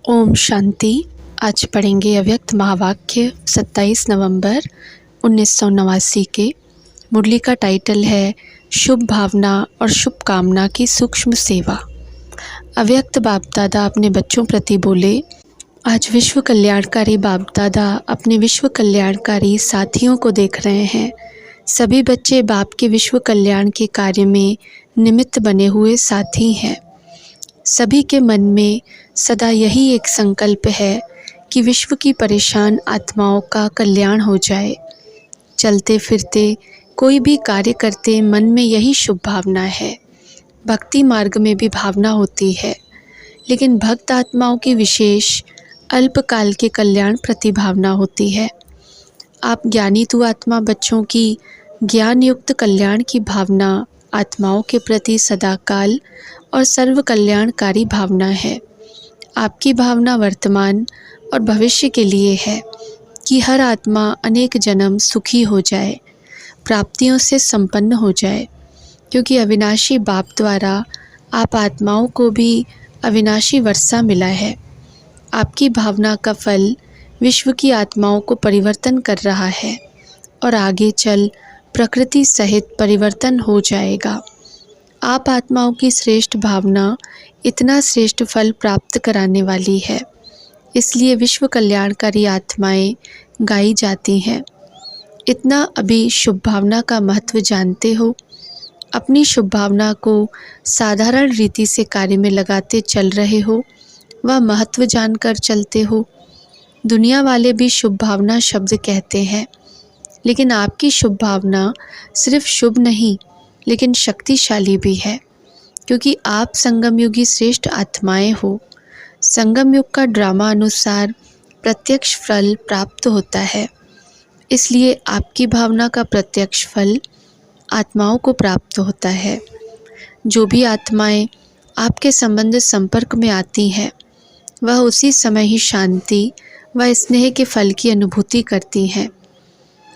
ओम शांति। आज पढ़ेंगे अव्यक्त महावाक्य 27 नवंबर 1989 के। मुरली का टाइटल है शुभ भावना और शुभ कामना की सूक्ष्म सेवा। अव्यक्त बाप दादा अपने बच्चों प्रति बोले, आज विश्व कल्याणकारी बाप दादा अपने विश्व कल्याणकारी साथियों को देख रहे हैं। सभी बच्चे बाप के विश्व कल्याण के कार्य में निमित्त बने हुए साथी हैं। सभी के मन में सदा यही एक संकल्प है कि विश्व की परेशान आत्माओं का कल्याण हो जाए। चलते फिरते कोई भी कार्य करते मन में यही शुभ भावना है। भक्ति मार्ग में भी भावना होती है, लेकिन भक्त आत्माओं की विशेष अल्पकाल के कल्याण प्रति भावना होती है। आप ज्ञानी तु आत्मा बच्चों की ज्ञान युक्त कल्याण की भावना आत्माओं के प्रति सदाकाल और सर्व कल्याणकारी भावना है। आपकी भावना वर्तमान और भविष्य के लिए है कि हर आत्मा अनेक जन्म सुखी हो जाए, प्राप्तियों से संपन्न हो जाए, क्योंकि अविनाशी बाप द्वारा आप आत्माओं को भी अविनाशी वर्षा मिला है। आपकी भावना का फल विश्व की आत्माओं को परिवर्तन कर रहा है और आगे चल प्रकृति सहित परिवर्तन हो जाएगा। आप आत्माओं की श्रेष्ठ भावना इतना श्रेष्ठ फल प्राप्त कराने वाली है, इसलिए विश्व कल्याणकारी आत्माएं गाई जाती हैं। इतना अभी शुभ भावना का महत्व जानते हो? अपनी शुभ भावना को साधारण रीति से कार्य में लगाते चल रहे हो? वह महत्व जानकर चलते हो? दुनिया वाले भी शुभ भावना शब्द कहते हैं, लेकिन आपकी शुभ भावना सिर्फ शुभ नहीं लेकिन शक्तिशाली भी है, क्योंकि आप संगम युगी श्रेष्ठ आत्माएं हो। संगम युग का ड्रामा अनुसार प्रत्यक्ष फल प्राप्त होता है, इसलिए आपकी भावना का प्रत्यक्ष फल आत्माओं को प्राप्त होता है। जो भी आत्माएं आपके संबंध संपर्क में आती हैं, वह उसी समय ही शांति व स्नेह के फल की अनुभूति करती हैं।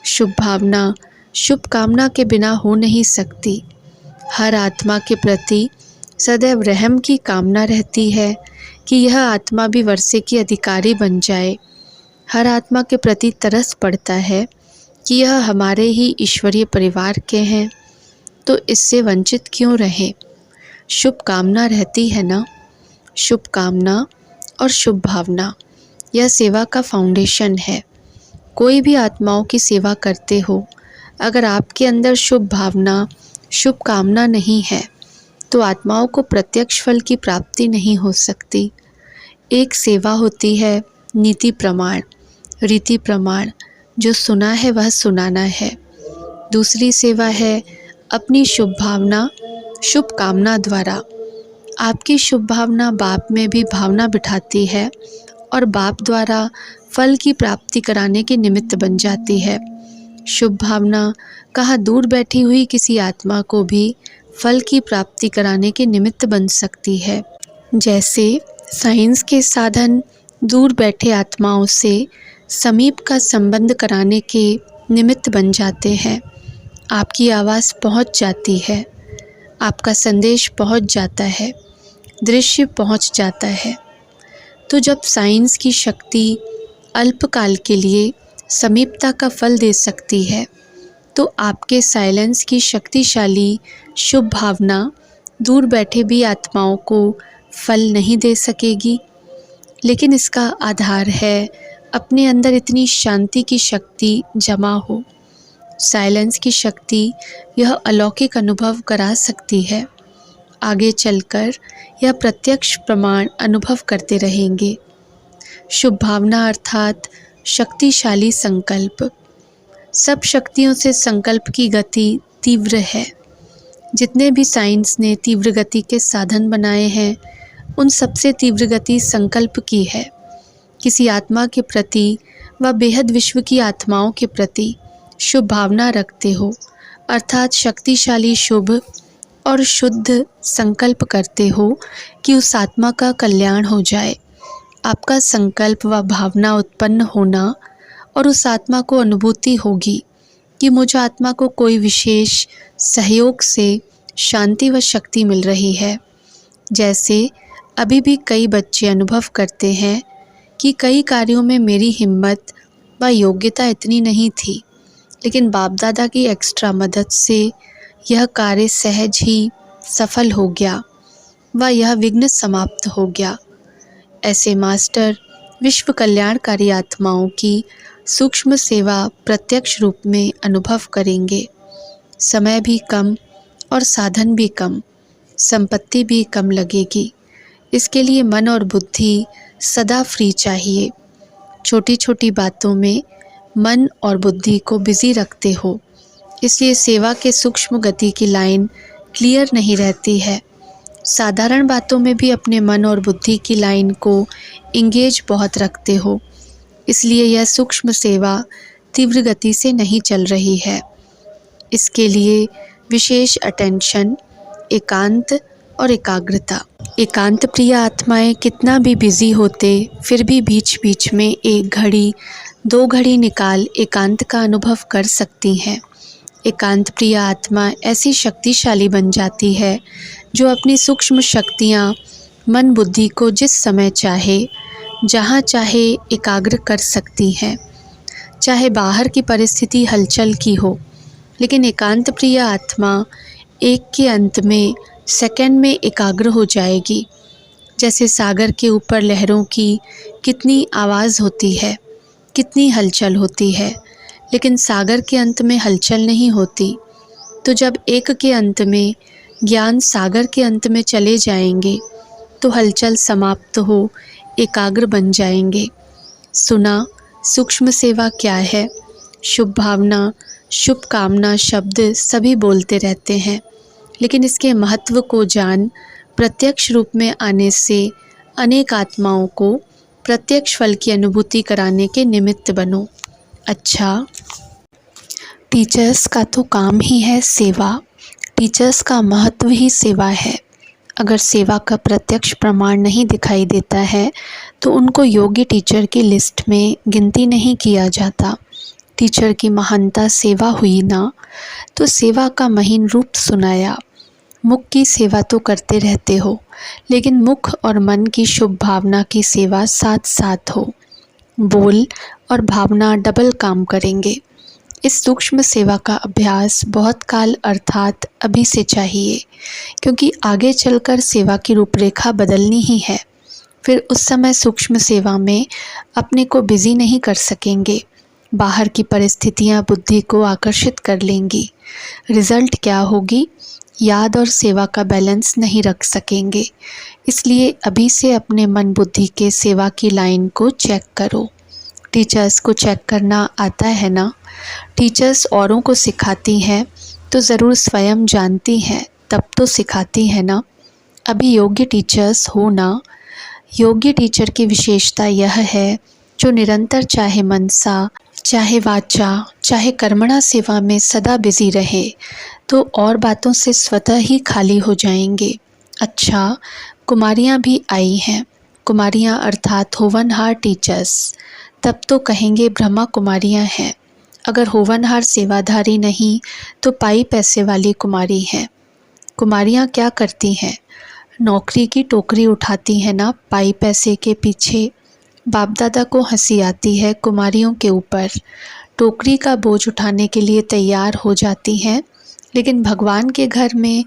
शुभ भावना शुभ कामना के बिना हो नहीं सकती। हर आत्मा के प्रति सदैव रहम की कामना रहती है कि यह आत्मा भी वर्षे की अधिकारी बन जाए। हर आत्मा के प्रति तरस पड़ता है कि यह हमारे ही ईश्वरीय परिवार के हैं, तो इससे वंचित क्यों रहे। शुभ कामना रहती है ना। शुभ कामना और शुभ भावना यह सेवा का फाउंडेशन है। कोई भी आत्माओं की सेवा करते हो, अगर आपके अंदर शुभ भावना शुभ कामना नहीं है तो आत्माओं को प्रत्यक्ष फल की प्राप्ति नहीं हो सकती। एक सेवा होती है नीति प्रमाण, रीति प्रमाण, जो सुना है वह सुनाना है। दूसरी सेवा है अपनी शुभ भावना शुभ कामना द्वारा। आपकी शुभ भावना बाप में भी भावना बिठाती है और बाप द्वारा फल की प्राप्ति कराने के निमित्त बन जाती है। शुभ भावना कहाँ दूर बैठी हुई किसी आत्मा को भी फल की प्राप्ति कराने के निमित्त बन सकती है। जैसे साइंस के साधन दूर बैठे आत्माओं से समीप का संबंध कराने के निमित्त बन जाते हैं। आपकी आवाज़ पहुंच जाती है, आपका संदेश पहुंच जाता है, दृश्य पहुंच जाता है। तो जब साइंस की शक्ति अल्पकाल के लिए समीपता का फल दे सकती है, तो आपके साइलेंस की शक्तिशाली शुभ भावना दूर बैठे भी आत्माओं को फल नहीं दे सकेगी। लेकिन इसका आधार है अपने अंदर इतनी शांति की शक्ति जमा हो। साइलेंस की शक्ति यह अलौकिक अनुभव करा सकती है। आगे चलकर यह प्रत्यक्ष प्रमाण अनुभव करते रहेंगे। शुभ भावना अर्थात शक्तिशाली संकल्प। सब शक्तियों से संकल्प की गति तीव्र है। जितने भी साइंस ने तीव्र गति के साधन बनाए हैं, उन सबसे तीव्र गति संकल्प की है। किसी आत्मा के प्रति व बेहद विश्व की आत्माओं के प्रति शुभ भावना रखते हो, अर्थात शक्तिशाली शुभ और शुद्ध संकल्प करते हो कि उस आत्मा का कल्याण हो जाए। आपका संकल्प व भावना उत्पन्न होना और उस आत्मा को अनुभूति होगी कि मुझ आत्मा को कोई विशेष सहयोग से शांति व शक्ति मिल रही है। जैसे अभी भी कई बच्चे अनुभव करते हैं कि कई कार्यों में मेरी हिम्मत व योग्यता इतनी नहीं थी, लेकिन बाप दादा की एक्स्ट्रा मदद से यह कार्य सहज ही सफल हो गया व यह विघ्न समाप्त हो गया। ऐसे मास्टर विश्व कल्याणकारी आत्माओं की सूक्ष्म सेवा प्रत्यक्ष रूप में अनुभव करेंगे। समय भी कम और साधन भी कम, संपत्ति भी कम लगेगी। इसके लिए मन और बुद्धि सदा फ्री चाहिए। छोटी छोटी बातों में मन और बुद्धि को बिजी रखते हो, इसलिए सेवा के सूक्ष्म गति की लाइन क्लियर नहीं रहती है। साधारण बातों में भी अपने मन और बुद्धि की लाइन को इंगेज बहुत रखते हो, इसलिए यह सूक्ष्म सेवा तीव्र गति से नहीं चल रही है। इसके लिए विशेष अटेंशन, एकांत और एकाग्रता। एकांत प्रिय आत्माएं कितना भी बिजी होते फिर भी बीच बीच में 1 घड़ी 2 घड़ी निकाल एकांत का अनुभव कर सकती हैं। एकांत प्रिय आत्मा ऐसी शक्तिशाली बन जाती है जो अपनी सूक्ष्म शक्तियाँ मन बुद्धि को जिस समय चाहे जहाँ चाहे एकाग्र कर सकती हैं। चाहे बाहर की परिस्थिति हलचल की हो, लेकिन एकांत प्रिय आत्मा एक के अंत में सेकंड में एकाग्र हो जाएगी। जैसे सागर के ऊपर लहरों की कितनी आवाज़ होती है, कितनी हलचल होती है, लेकिन सागर के अंत में हलचल नहीं होती। तो जब एक के अंत में ज्ञान सागर के अंत में चले जाएंगे तो हलचल समाप्त हो एकाग्र बन जाएंगे। सुना सूक्ष्म सेवा क्या है? शुभ भावना, शुभ कामना शब्द सभी बोलते रहते हैं, लेकिन इसके महत्व को जान प्रत्यक्ष रूप में आने से अनेक आत्माओं को प्रत्यक्ष फल की अनुभूति कराने के निमित्त बनो। अच्छा, टीचर्स का तो काम ही है सेवा। टीचर्स का महत्व ही सेवा है। अगर सेवा का प्रत्यक्ष प्रमाण नहीं दिखाई देता है तो उनको योग्य टीचर की लिस्ट में गिनती नहीं किया जाता। टीचर की महानता सेवा हुई ना, तो सेवा का महीन रूप सुनाया। मुख की सेवा तो करते रहते हो, लेकिन मुख और मन की शुभ भावना की सेवा साथ साथ हो। बोल और भावना डबल काम करेंगे। इस सूक्ष्म सेवा का अभ्यास बहुत काल अर्थात अभी से चाहिए, क्योंकि आगे चलकर सेवा की रूपरेखा बदलनी ही है। फिर उस समय सूक्ष्म सेवा में अपने को बिजी नहीं कर सकेंगे। बाहर की परिस्थितियां बुद्धि को आकर्षित कर लेंगी। रिजल्ट क्या होगी? याद और सेवा का बैलेंस नहीं रख सकेंगे। इसलिए अभी से अपने मन बुद्धि के सेवा की लाइन को चेक करो। टीचर्स को चेक करना आता है ना? टीचर्स औरों को सिखाती हैं तो ज़रूर स्वयं जानती हैं, तब तो सिखाती है ना। अभी योग्य टीचर्स हो ना। योग्य टीचर की विशेषता यह है जो निरंतर चाहे मनसा, चाहे वाचा, चाहे कर्मणा सेवा में सदा बिजी रहे, तो और बातों से स्वतः ही खाली हो जाएंगे। अच्छा, कुमारियाँ भी आई हैं। कुमारियाँ अर्थात होवनहार टीचर्स, तब तो कहेंगे ब्रह्मा कुमारियाँ हैं। अगर होवनहार सेवाधारी नहीं तो पाई पैसे वाली कुमारी हैं। कुमारियाँ क्या करती हैं? नौकरी की टोकरी उठाती हैं ना पाई पैसे के पीछे। बाप दादा को हंसी आती है कुमारियों के ऊपर। टोकरी का बोझ उठाने के लिए तैयार हो जाती हैं, लेकिन भगवान के घर में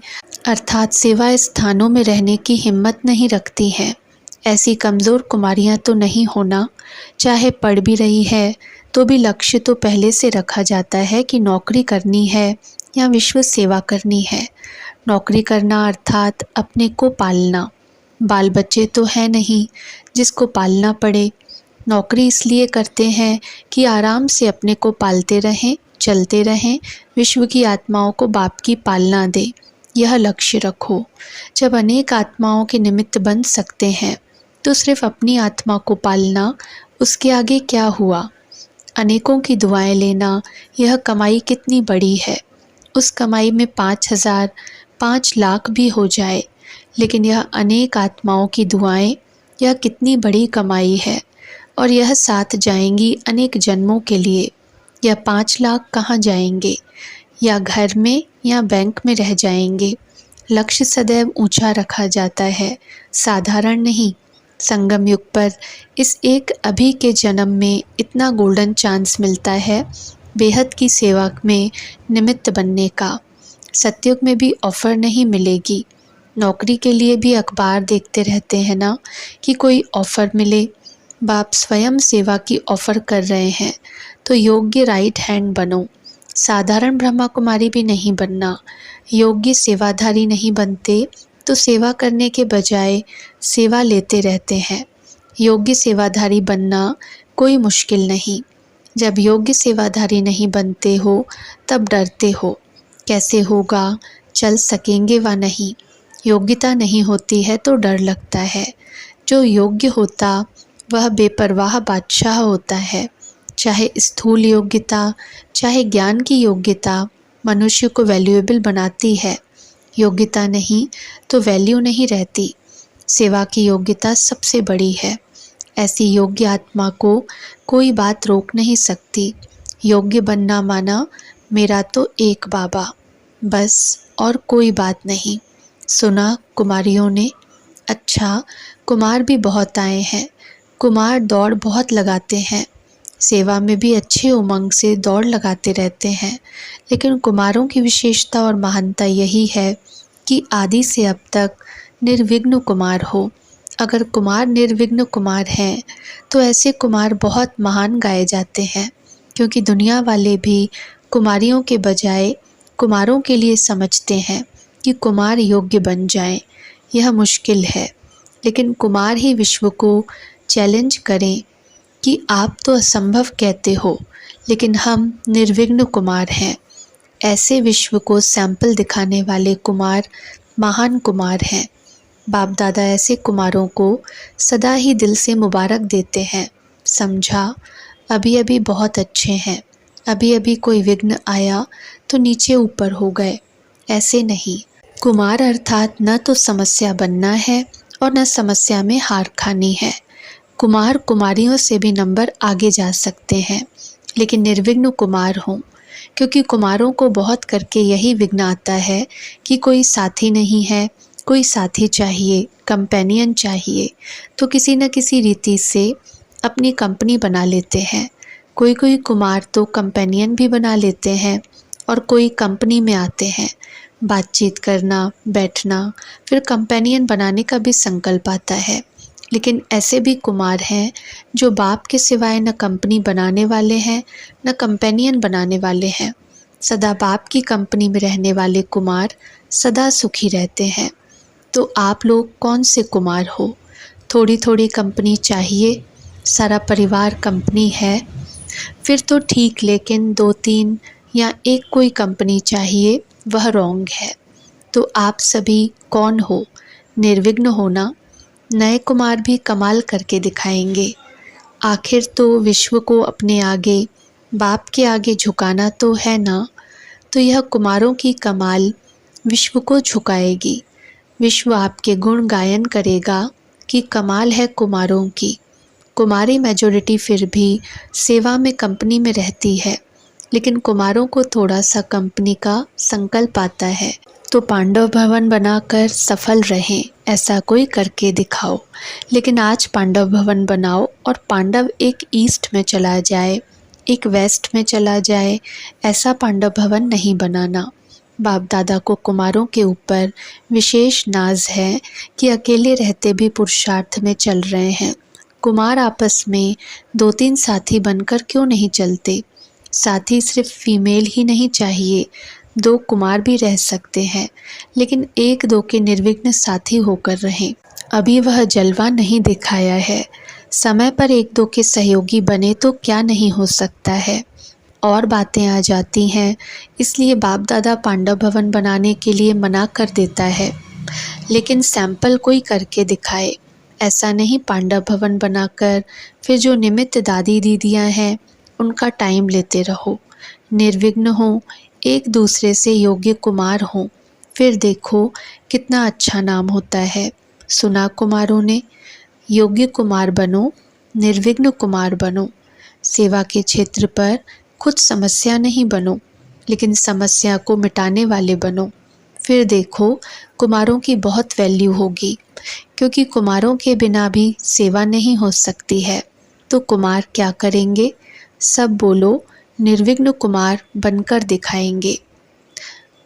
अर्थात सेवा स्थानों में रहने की हिम्मत नहीं रखती हैं। ऐसी कमज़ोर कुमारियाँ तो नहीं होना। चाहे पढ़ भी रही है तो भी लक्ष्य तो पहले से रखा जाता है कि नौकरी करनी है या विश्व सेवा करनी है। नौकरी करना अर्थात अपने को पालना। बाल बच्चे तो है नहीं जिसको पालना पड़े। नौकरी इसलिए करते हैं कि आराम से अपने को पालते रहें, चलते रहें, विश्व की आत्माओं को बाप की पालना दे। यह लक्ष्य रखो। जब अनेक आत्माओं के निमित्त बन सकते हैं तो सिर्फ अपनी आत्मा को पालना, उसके आगे क्या हुआ? अनेकों की दुआएं लेना, यह कमाई कितनी बड़ी है। उस कमाई में 5,000, 5 लाख भी हो जाए, लेकिन यह अनेक आत्माओं की दुआएं, यह कितनी बड़ी कमाई है। और यह साथ जाएंगी अनेक जन्मों के लिए। यह 5 लाख कहाँ जाएंगे? या घर में या बैंक में रह जाएंगे। लक्ष्य सदैव ऊंचा रखा जाता है, साधारण नहीं। संगम युग पर इस एक अभी के जन्म में इतना गोल्डन चांस मिलता है बेहद की सेवा में निमित्त बनने का। सतयुग में भी ऑफ़र नहीं मिलेगी। नौकरी के लिए भी अखबार देखते रहते हैं ना कि कोई ऑफ़र मिले। बाप स्वयं सेवा की ऑफ़र कर रहे हैं, तो योग्य राइट हैंड बनो। साधारण ब्रह्मा कुमारी भी नहीं बनना। योग्य सेवाधारी नहीं बनते तो सेवा करने के बजाय सेवा लेते रहते हैं। योग्य सेवाधारी बनना कोई मुश्किल नहीं। जब योग्य सेवाधारी नहीं बनते हो तब डरते हो, कैसे होगा, चल सकेंगे व नहीं। योग्यता नहीं होती है तो डर लगता है। जो योग्य होता वह बेपरवाह बादशाह होता है। चाहे स्थूल योग्यता, चाहे ज्ञान की योग्यता मनुष्य को वैल्यूएबल बनाती है। योग्यता नहीं तो वैल्यू नहीं रहती। सेवा की योग्यता सबसे बड़ी है। ऐसी योग्य आत्मा को कोई बात रोक नहीं सकती। योग्य बनना माना मेरा तो एक बाबा, बस और कोई बात नहीं। सुना कुमारियों ने? अच्छा, कुमार भी बहुत आए हैं। कुमार दौड़ बहुत लगाते हैं, सेवा में भी अच्छे उमंग से दौड़ लगाते रहते हैं। लेकिन कुमारों की विशेषता और महानता यही है कि आदि से अब तक निर्विघ्न कुमार हो। अगर कुमार निर्विघ्न कुमार हैं तो ऐसे कुमार बहुत महान गाए जाते हैं, क्योंकि दुनिया वाले भी कुमारियों के बजाय कुमारों के लिए समझते हैं कि कुमार योग्य बन जाएं। यह मुश्किल है, लेकिन कुमार ही विश्व को चैलेंज करें कि आप तो असंभव कहते हो, लेकिन हम निर्विघ्न कुमार हैं। ऐसे विश्व को सैंपल दिखाने वाले कुमार महान कुमार हैं। बाप दादा ऐसे कुमारों को सदा ही दिल से मुबारक देते हैं। समझा? अभी अभी बहुत अच्छे हैं, अभी अभी कोई विघ्न आया तो नीचे ऊपर हो गए। ऐसे नहीं। कुमार अर्थात न तो समस्या बनना है और न समस्या में हार खानी है। कुमार कुमारियों से भी नंबर आगे जा सकते हैं, लेकिन निर्विघ्न कुमार हों, क्योंकि कुमारों को बहुत करके यही विघ्न आता है कि कोई साथी नहीं है, कोई साथी चाहिए, कंपेनियन चाहिए, तो किसी न किसी रीति से अपनी कंपनी बना लेते हैं। कोई कोई कुमार तो कंपेनियन भी बना लेते हैं और कोई कंपनी में आते हैं। बातचीत करना, बैठना, फिर कंपेनियन बनाने का भी संकल्प आता है। लेकिन ऐसे भी कुमार हैं जो बाप के सिवाय न कंपनी बनाने वाले हैं न कंपेनियन बनाने वाले हैं। सदा बाप की कंपनी में रहने वाले कुमार सदा सुखी रहते हैं। तो आप लोग कौन से कुमार हो? थोड़ी थोड़ी कंपनी चाहिए, सारा परिवार कंपनी है, फिर तो ठीक, लेकिन 2-3 या एक कोई कंपनी चाहिए, वह रॉन्ग है। तो आप सभी कौन हो? निर्विघ्न होना। नए कुमार भी कमाल करके दिखाएंगे। आखिर तो विश्व को अपने आगे, बाप के आगे झुकाना तो है ना। तो यह कुमारों की कमाल विश्व को झुकाएगी। विश्व आपके गुण गायन करेगा कि कमाल है कुमारों की। कुमारी मेजॉरिटी फिर भी सेवा में कंपनी में रहती है, लेकिन कुमारों को थोड़ा सा कंपनी का संकल्प आता है। तो पांडव भवन बनाकर सफल रहें, ऐसा कोई करके दिखाओ। लेकिन आज पांडव भवन बनाओ और पांडव एक ईस्ट में चला जाए, एक वेस्ट में चला जाए, ऐसा पांडव भवन नहीं बनाना। बाप दादा को कुमारों के ऊपर विशेष नाज है कि अकेले रहते भी पुरुषार्थ में चल रहे हैं। कुमार आपस में 2-3 साथी बनकर क्यों नहीं चलते? साथी सिर्फ फीमेल ही नहीं चाहिए, 2 कुमार भी रह सकते हैं, लेकिन 1-2 के निर्विघ्न साथी होकर रहें। अभी वह जलवा नहीं दिखाया है। समय पर 1-2 के सहयोगी बने तो क्या नहीं हो सकता है। और बातें आ जाती हैं, इसलिए बाप दादा पांडव भवन बनाने के लिए मना कर देता है। लेकिन सैंपल कोई करके दिखाए। ऐसा नहीं पांडव भवन बनाकर फिर जो निमित्त दादी दीदियां हैं उनका टाइम लेते रहो। निर्विघ्न हो, एक दूसरे से योग्य कुमार हों, फिर देखो कितना अच्छा नाम होता है। सुना कुमारों ने? योग्य कुमार बनो, निर्विघ्न कुमार बनो। सेवा के क्षेत्र पर खुद समस्या नहीं बनो, लेकिन समस्या को मिटाने वाले बनो। फिर देखो कुमारों की बहुत वैल्यू होगी, क्योंकि कुमारों के बिना भी सेवा नहीं हो सकती है। तो कुमार क्या करेंगे? सब बोलो, निर्विघ्न कुमार बनकर दिखाएंगे।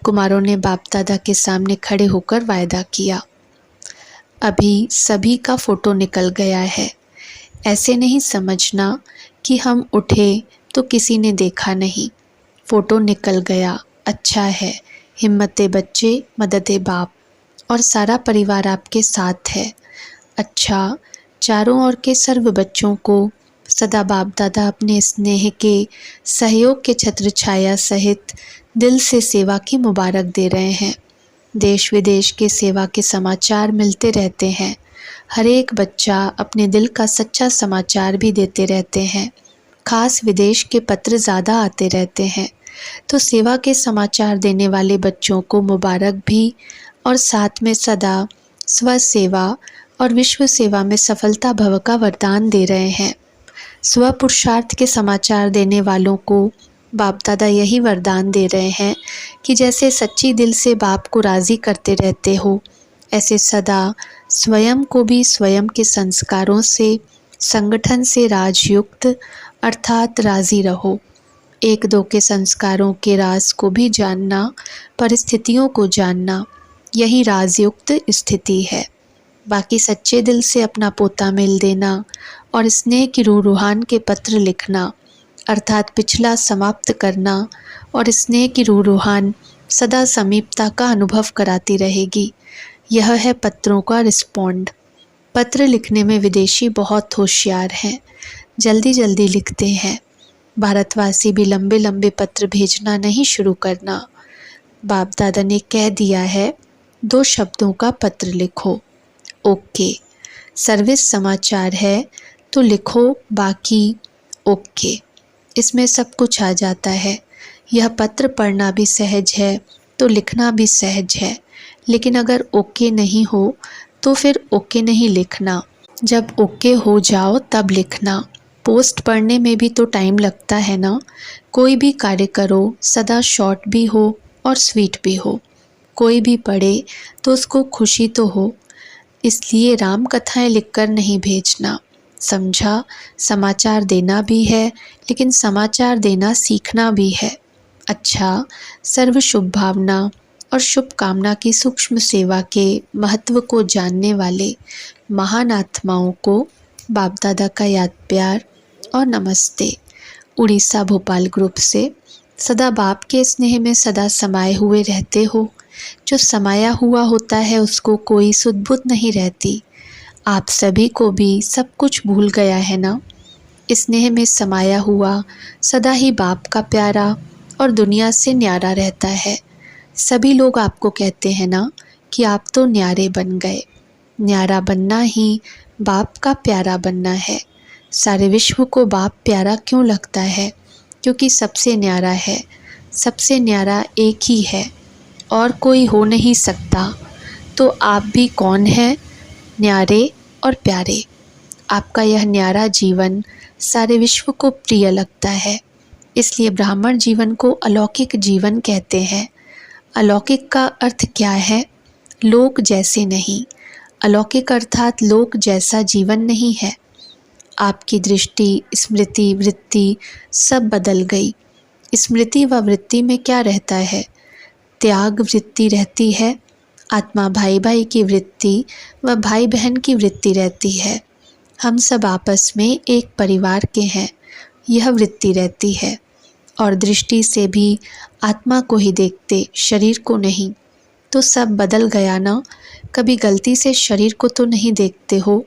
कुमारों ने बाप दादा के सामने खड़े होकर वायदा किया। अभी सभी का फोटो निकल गया है। ऐसे नहीं समझना कि हम उठे तो किसी ने देखा नहीं। फोटो निकल गया, अच्छा है। हिम्मते बच्चे, मददे बाप, और सारा परिवार आपके साथ है। अच्छा, चारों ओर के सर्व बच्चों को सदा बाप दादा अपने स्नेह के सहयोग के छत्र छाया सहित दिल से सेवा की मुबारक दे रहे हैं। देश विदेश के सेवा के समाचार मिलते रहते हैं। हर एक बच्चा अपने दिल का सच्चा समाचार भी देते रहते हैं। खास विदेश के पत्र ज़्यादा आते रहते हैं। तो सेवा के समाचार देने वाले बच्चों को मुबारक भी, और साथ में सदा स्व सेवा और विश्व सेवा में सफलता भव का वरदान दे रहे हैं। स्व पुरुषार्थ के समाचार देने वालों को बाप दादा यही वरदान दे रहे हैं कि जैसे सच्ची दिल से बाप को राज़ी करते रहते हो, ऐसे सदा स्वयं को भी स्वयं के संस्कारों से, संगठन से राजयुक्त अर्थात राज़ी रहो। एक दो के संस्कारों के राज को भी जानना, परिस्थितियों को जानना, यही राजयुक्त स्थिति है। बाकी सच्चे दिल से अपना पोता मिल देना और स्नेह की रूहान के पत्र लिखना, अर्थात पिछला समाप्त करना, और स्नेह की रूहान सदा समीपता का अनुभव कराती रहेगी। यह है पत्रों का रिस्पॉन्ड। पत्र लिखने में विदेशी बहुत होशियार हैं, जल्दी जल्दी लिखते हैं। भारतवासी भी लंबे लंबे पत्र भेजना नहीं शुरू करना। बाप दादा ने कह दिया है, 2 शब्दों का पत्र लिखो, ओके। सर्विस समाचार है तो लिखो, बाकी ओके। इसमें सब कुछ आ जाता है। यह पत्र पढ़ना भी सहज है तो लिखना भी सहज है। लेकिन अगर ओके नहीं हो तो फिर ओके नहीं लिखना। जब ओके हो जाओ तब लिखना। पोस्ट पढ़ने में भी तो टाइम लगता है ना। कोई भी कार्य करो सदा शॉर्ट भी हो और स्वीट भी हो। कोई भी पढ़े तो उसको खुशी तो हो। इसलिए राम कथाएं लिखकर नहीं भेजना, समझा। समाचार देना भी है, लेकिन समाचार देना सीखना भी है। अच्छा, सर्व शुभ भावना और शुभकामना की सूक्ष्म सेवा के महत्व को जानने वाले महान आत्माओं को बाप दादा का याद प्यार और नमस्ते। उड़ीसा भोपाल ग्रुप से। सदा बाप के स्नेह में सदा समाये हुए रहते हो। जो समाया हुआ होता है उसको कोई सुध-बुध नहीं रहती। आप सभी को भी सब कुछ भूल गया है ना। स्नेह में समाया हुआ सदा ही बाप का प्यारा और दुनिया से न्यारा रहता है। सभी लोग आपको कहते हैं ना कि आप तो न्यारे बन गए। न्यारा बनना ही बाप का प्यारा बनना है। सारे विश्व को बाप प्यारा क्यों लगता है? क्योंकि सबसे न्यारा है। सबसे न्यारा एक ही है और कोई हो नहीं सकता। तो आप भी कौन हैं? न्यारे और प्यारे। आपका यह न्यारा जीवन सारे विश्व को प्रिय लगता है। इसलिए ब्राह्मण जीवन को अलौकिक जीवन कहते हैं। अलौकिक का अर्थ क्या है? लोक जैसे नहीं। अलौकिक अर्थात लोक जैसा जीवन नहीं है। आपकी दृष्टि, स्मृति, वृत्ति सब बदल गई। स्मृति व वृत्ति में क्या रहता है? त्याग वृत्ति रहती है। आत्मा भाई भाई की वृत्ति व भाई बहन की वृत्ति रहती है। हम सब आपस में एक परिवार के हैं, यह वृत्ति रहती है। और दृष्टि से भी आत्मा को ही देखते, शरीर को नहीं। तो सब बदल गया ना। कभी गलती से शरीर को तो नहीं देखते हो।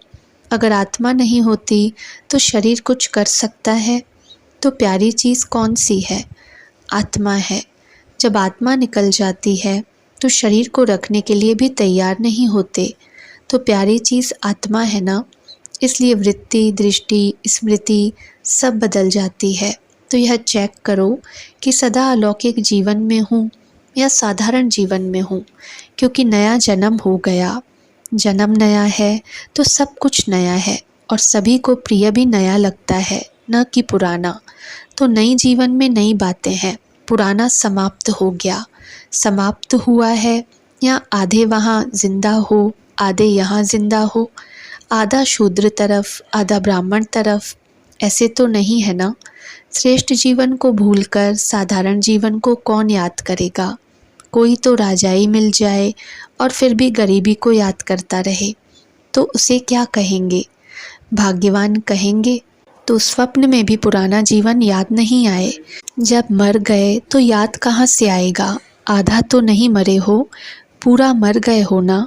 अगर आत्मा नहीं होती तो शरीर कुछ कर सकता है? तो प्यारी चीज़ कौन सी है? आत्मा है। जब आत्मा निकल जाती है तो शरीर को रखने के लिए भी तैयार नहीं होते। तो प्यारी चीज़ आत्मा है ना। इसलिए वृत्ति, दृष्टि, स्मृति सब बदल जाती है। तो यह चेक करो कि सदा अलौकिक जीवन में हूँ या साधारण जीवन में हूँ, क्योंकि नया जन्म हो गया। जन्म नया है तो सब कुछ नया है और सभी को प्रिय भी नया लगता है, न कि पुराना। तो नई जीवन में नई बातें हैं। पुराना समाप्त हो गया। समाप्त हुआ है या आधे वहाँ जिंदा हो, आधे यहाँ जिंदा हो, आधा शूद्र तरफ आधा ब्राह्मण तरफ, ऐसे तो नहीं है ना। श्रेष्ठ जीवन को भूलकर साधारण जीवन को कौन याद करेगा। कोई तो राजाई मिल जाए और फिर भी गरीबी को याद करता रहे तो उसे क्या कहेंगे, भाग्यवान कहेंगे। तो स्वप्न में भी पुराना जीवन याद नहीं आए, जब मर गए तो याद कहाँ से आएगा। आधा तो नहीं मरे हो, पूरा मर गए हो ना।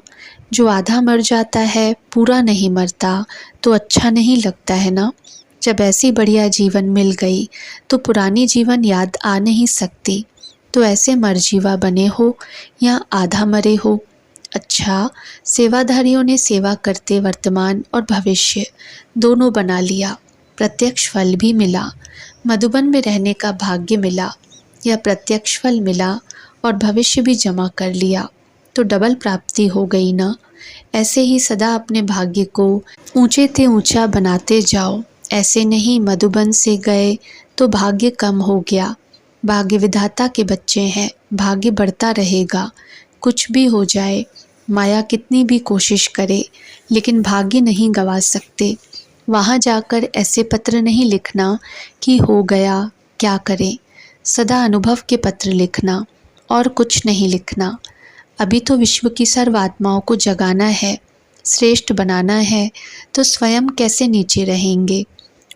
जो आधा मर जाता है पूरा नहीं मरता तो अच्छा नहीं लगता है ना। जब ऐसी बढ़िया जीवन मिल गई तो पुरानी जीवन याद आ नहीं सकती। तो ऐसे मरजीवा बने हो या आधा मरे हो। अच्छा, सेवाधारियों ने सेवा करते वर्तमान और भविष्य दोनों बना लिया। प्रत्यक्ष फल भी मिला, मधुबन में रहने का भाग्य मिला, या प्रत्यक्ष फल मिला और भविष्य भी जमा कर लिया तो डबल प्राप्ति हो गई ना। ऐसे ही सदा अपने भाग्य को ऊंचे से ऊंचा बनाते जाओ। ऐसे नहीं मधुबन से गए तो भाग्य कम हो गया। भाग्य विधाता के बच्चे हैं, भाग्य बढ़ता रहेगा। कुछ भी हो जाए, माया कितनी भी कोशिश करे, लेकिन भाग्य नहीं गवा सकते। वहाँ जाकर ऐसे पत्र नहीं लिखना कि हो गया क्या करें। सदा अनुभव के पत्र लिखना और कुछ नहीं लिखना। अभी तो विश्व की सर्व आत्माओं को जगाना है, श्रेष्ठ बनाना है, तो स्वयं कैसे नीचे रहेंगे।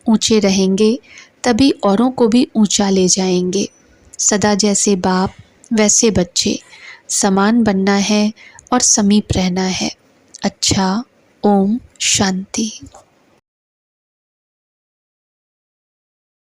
ऊंचे रहेंगे तभी औरों को भी ऊंचा ले जाएंगे। सदा जैसे बाप वैसे बच्चे, समान बनना है और समीप रहना है। अच्छा, ओम शांति।